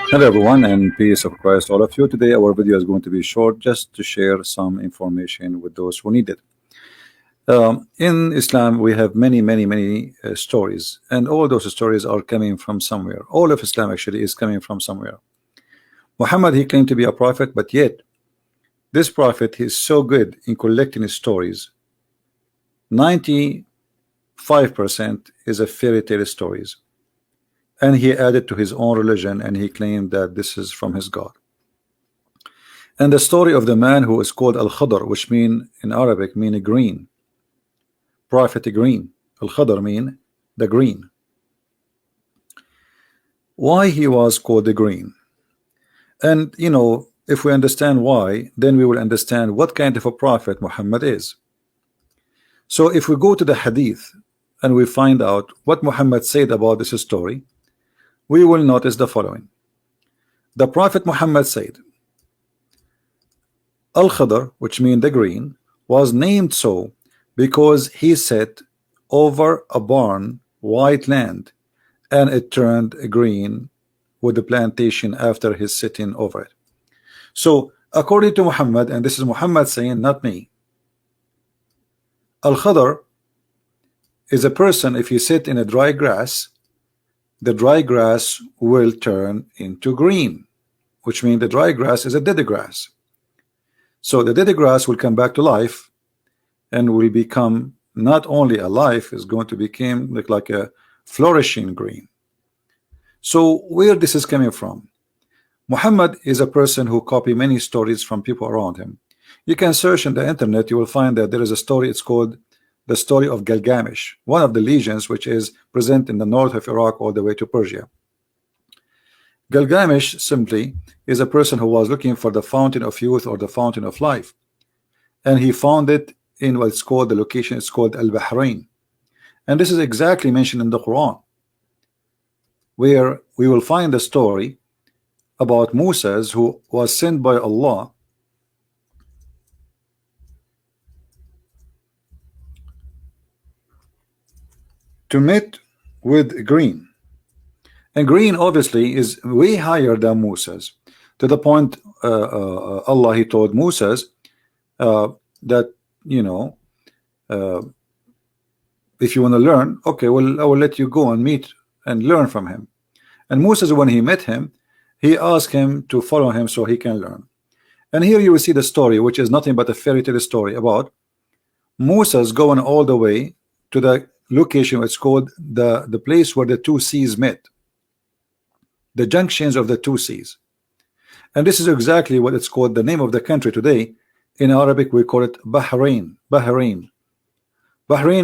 Hello everyone and peace of Christ all of you. Today our video is going to be short just to share some information with those who need it. In Islam we have many stories, and all those stories are coming from somewhere. All of Islam actually is coming from somewhere. Muhammad, he claimed to be a prophet, but yet this prophet is so good in collecting his stories. 95% is a fairy tale stories, and he added to his own religion and he claimed that this is from his God. And the story of the man who is called Al-Khadr, which mean in Arabic mean green, prophet green. Al-Khadr mean the green. Why he was called the green? And you know, if we understand why, then we will understand what kind of a prophet Muhammad is. So if we go to the hadith and we find out what Muhammad said about this story, we will notice the following. The prophet Muhammad said, Al-Khadr, which means the green, was named so because he sat over a barren white land and it turned green with the plantation after his sitting over it. So according to Muhammad, and this is Muhammad saying, not me, Al-Khadr is a person, if you sit in a dry grass, the dry grass will turn into green, which means the dry grass is a dead grass. So the dead grass will come back to life and will become not only alive, is going to become like a flourishing green. So where this is coming from? Muhammad is a person who copy many stories from people around him. You can search in the internet, you will find that there is a story, it's called the story of Gilgamesh, one of the legions which is present in the north of Iraq all the way to Persia. Gilgamesh simply is a person who was looking for the fountain of youth or the fountain of life, and he found it in what's called, the location is called Al-Bahrain, and this is exactly mentioned in the Quran, where we will find the story about Moses, who was sent by Allah to meet with green. And green obviously is way higher than Moses, to the point Allah, he told Moses that, you know, if you want to learn, okay, well, I will let you go and meet and learn from him. And Moses, when he met him, he asked him to follow him so he can learn. And here you will see the story, which is nothing but a fairy tale story about Moses going all the way to the location. It's called the place where the two seas met, the junctions of the two seas. And this is exactly what it's called, the name of the country today. In Arabic we call it Bahrain. Bahrain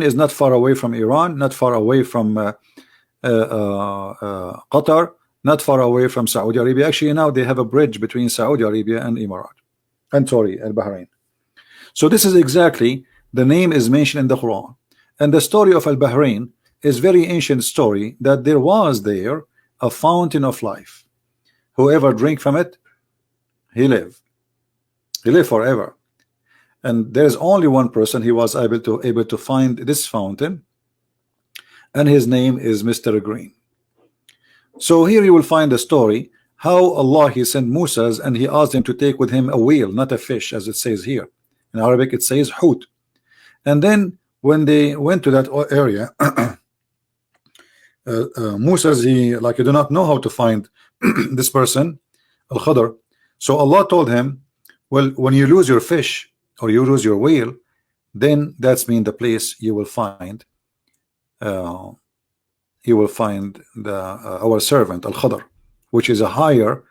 is not far away from Iran, not far away from Qatar, not far away from Saudi Arabia. Actually now they have a bridge between Saudi Arabia and Emirat, and sorry, and Bahrain. So this is exactly, the name is mentioned in the Quran. And the story of Al-Bahrain is very ancient story, that there was there a fountain of life. Whoever drink from it, he live forever. And there's only one person he was able to find this fountain, and his name is Mr. Green. So here you will find the story how Allah, he sent Moses and he asked him to take with him a whale, not a fish, as it says here. In Arabic it says hoot. And then when they went to that area, Moses, he like, you do not know how to find this person, Al-Khadr. So Allah told him, well, when you lose your fish or you lose your whale, then that's mean the place you will find the our servant Al-Khadr, which is a higher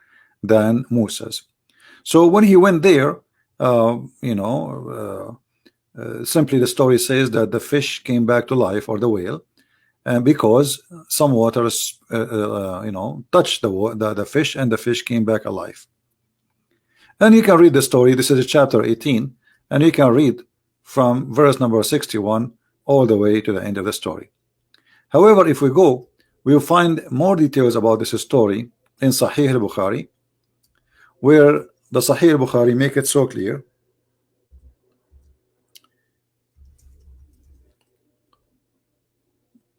than Moses. So when he went there, simply the story says that the fish came back to life, or the whale, and because some water touched the fish, and the fish came back alive. And you can read the story. This is chapter 18, and you can read from verse number 61 all the way to the end of the story. However, if we go, we will find more details about this story in Sahih al-Bukhari, where the Sahih al-Bukhari make it so clear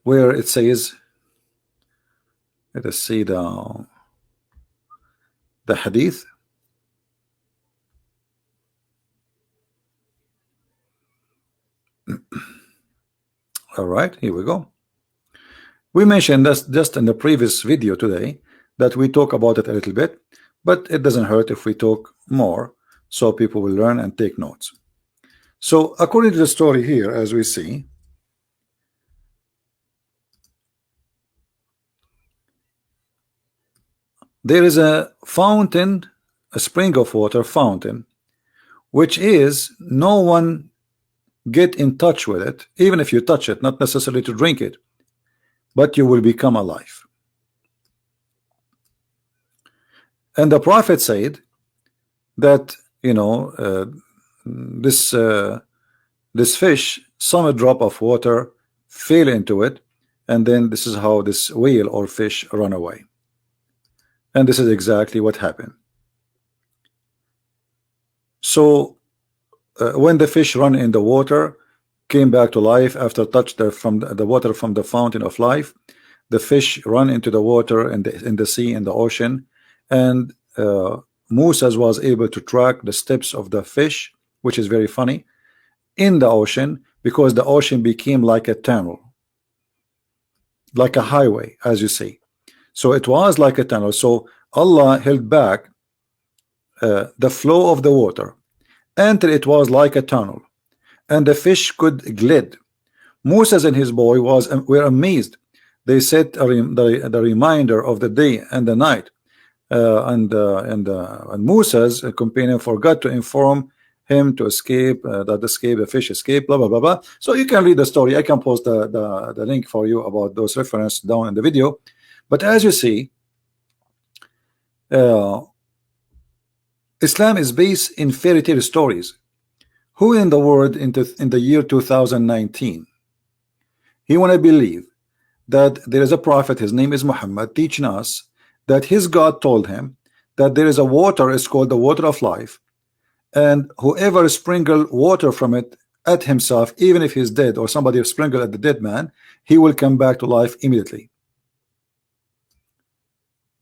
where it says, let us see the the hadith. All right, here we go. We mentioned this just in the previous video today, that we talk about it a little bit, but it doesn't hurt if we talk more so people will learn and take notes. So according to the story here, as we see, there is a fountain, a spring of water fountain, which is no one get in touch with it, even if you touch it, not necessarily to drink it, but you will become alive. And the prophet said that, you know, this fish, some drop of water fell into it, and then this is how this whale or fish run away. And this is exactly what happened. So when the fish run in the water, came back to life after touched from the water from the fountain of life, the fish run into the water in the sea, in the ocean, and Moses was able to track the steps of the fish, which is very funny, in the ocean, because the ocean became like a tunnel, like a highway, as you see. So it was like a tunnel. So Allah held back the flow of the water until it was like a tunnel, and the fish could glide. Moses and his boy were amazed. They set the reminder of the day and the night, and Moses, a companion, forgot to inform him to escape, the fish escaped, blah blah blah blah. So you can read the story. I can post the link for you about those references down in the video. But as you see, Islam is based in fairy tale stories. Who in the world in the year 2019 he want to believe that there is a prophet, his name is Muhammad, teaching us that his God told him that there is a water, it's called the water of life, and whoever sprinkle water from it at himself, even if he's dead, or somebody sprinkle at the dead man, he will come back to life immediately.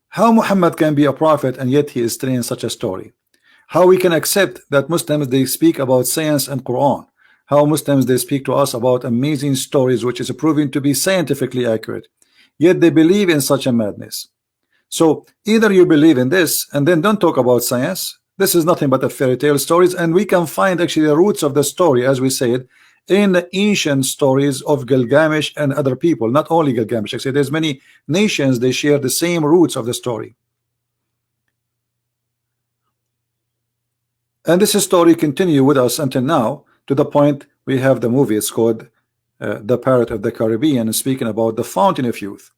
How Muhammad can be a prophet and yet he is telling such a story? How we can accept that Muslims, they speak about science and Quran? How Muslims, they speak to us about amazing stories which is proven to be scientifically accurate, yet they believe in such a madness? So either you believe in this and then don't talk about science. This is nothing but a fairy tale stories, and we can find actually the roots of the story, as we said, in the ancient stories of Gilgamesh and other people. Not only Gilgamesh, actually there's many nations, they share the same roots of the story. And this story continue with us until now, to the point we have the movie. It's called The Pirate of the Caribbean, speaking about the fountain of youth.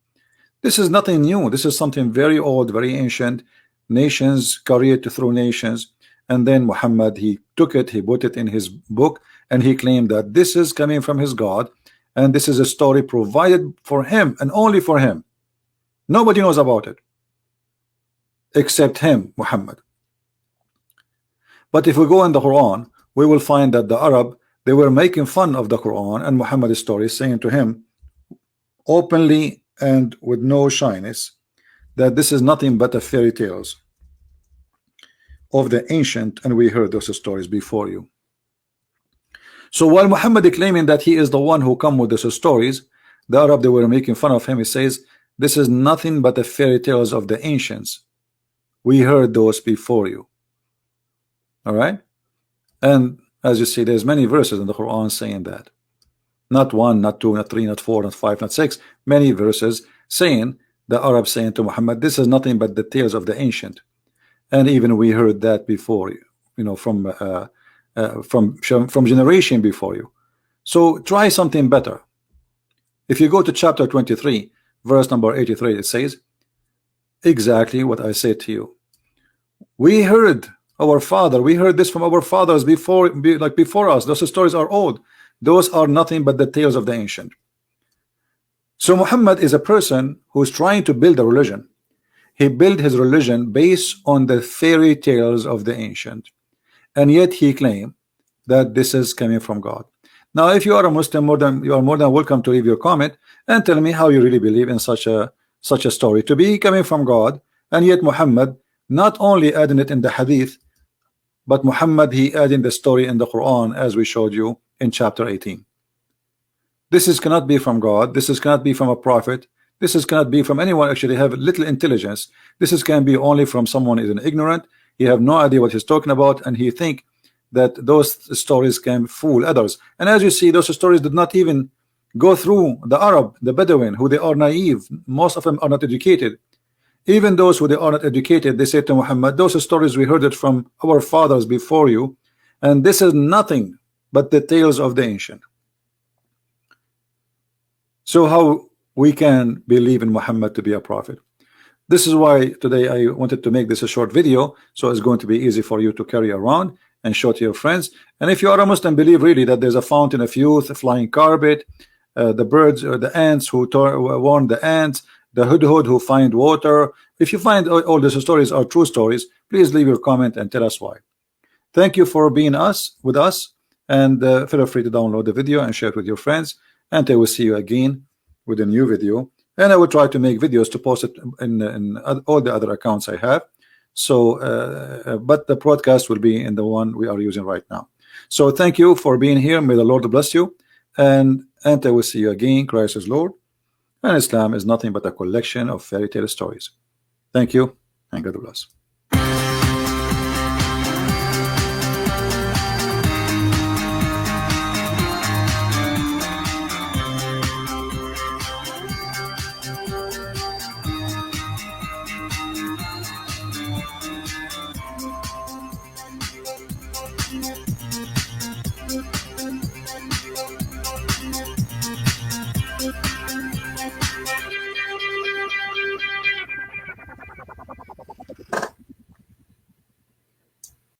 This is nothing new. This is something very old, very ancient. Nations carried through nations, and then Muhammad, he took it, he put it in his book, and he claimed that this is coming from his God, and this is a story provided for him and only for him. Nobody knows about it except him, Muhammad. But if we go in the Quran, we will find that the Arab, they were making fun of the Quran and Muhammad's story, saying to him openly and with no shyness that this is nothing but a fairy tales of the ancient, and we heard those stories before you. So while Muhammad is claiming that he is the one who come with those stories, the Arab, they were making fun of him. He says this is nothing but the fairy tales of the ancients. We heard those before you. All right, and as you see, there's many verses in the Quran saying that. Not one, not two, not three, not four, not five, not six. Many verses saying, the Arab saying to Muhammad, this is nothing but the tales of the ancient. And even we heard that before you, you know, from generation before you. So try something better. If you go to chapter 23, verse number 83, it says exactly what I said to you. We heard our father, we heard this from our fathers before us. Those stories are old. Those are nothing but the tales of the ancient. So Muhammad is a person who's trying to build a religion. He built his religion based on the fairy tales of the ancient, and yet he claimed that this is coming from God. Now, if you are a Muslim, you are more than welcome to leave your comment and tell me how you really believe in such a story to be coming from God, and yet Muhammad not only adding it in the hadith, but Muhammad, he adding the story in the Quran, as we showed you in chapter 18. This is cannot be from God. This is cannot be from a prophet. This is cannot be from anyone actually have little intelligence. This is can be only from someone is an ignorant. He have no idea what he's talking about, and he think that those stories can fool others. And as you see, those stories did not even go through the Arab, the Bedouin, who they are naive. Most of them are not educated. Even those who they are not educated, they say to Muhammad, those stories we heard it from our fathers before you, and this is nothing but the tales of the ancient. So how we can believe in Muhammad to be a prophet? This is why today I wanted to make this a short video, so it's going to be easy for you to carry around and show to your friends. And if you are a Muslim, believe really that there's a fountain of youth, a flying carpet, the birds or the ants who warn the ants, the hudhud who find water. If you find all these stories are true stories, please leave your comment and tell us why. Thank you for being with us, and feel free to download the video and share it with your friends, and I will see you again with a new video. And I will try to make videos to post it in all the other accounts I have. So but the broadcast will be in the one we are using right now. So thank you for being here. May the Lord bless you, and I will see you again. Christ is Lord, and Islam is nothing but a collection of fairy tale stories. Thank you, and God bless.